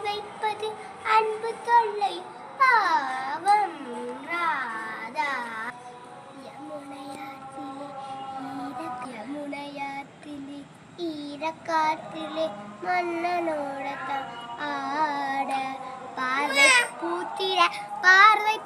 வைப்பது அன்பு தொல்லை பாவம் ராதா. யமுனையாற்றிலே ஈரக்காற்றிலே மன்னனோட ஆட பார்வை பூத்திட பார்வை